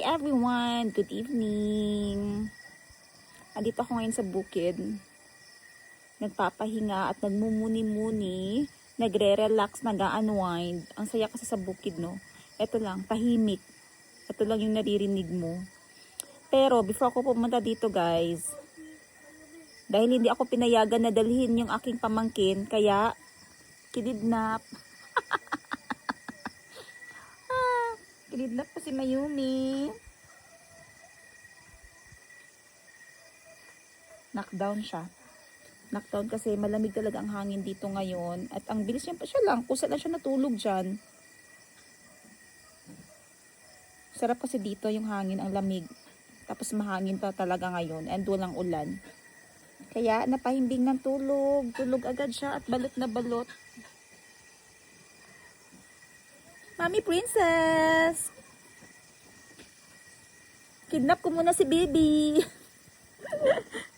everyone! Good evening! Andito ako ngayon sa bukid. Nagpapahinga at nagmumuni-muni. Nagre-relax, nag-unwind. Ang saya kasi sa bukid, no? Ito lang, tahimik. Ito lang yung naririnig mo. Pero before ako pumunta dito, guys, dahil hindi ako pinayagan na dalhin yung aking pamangkin, kaya kinidnap. Kinidnap ko si Mayumi. Knockdown siya. Knockdown kasi malamig talaga ang hangin dito ngayon. At ang bilis niya pa siya lang. Kusa lang siya natulog dyan. Sarap kasi dito yung hangin, ang lamig. Tapos mahangin pa talaga ngayon. And walang ulan. Kaya napahimbing ng tulog. Tulog agad siya at balot na balot. Mami Princess! Kidnap ko muna si baby.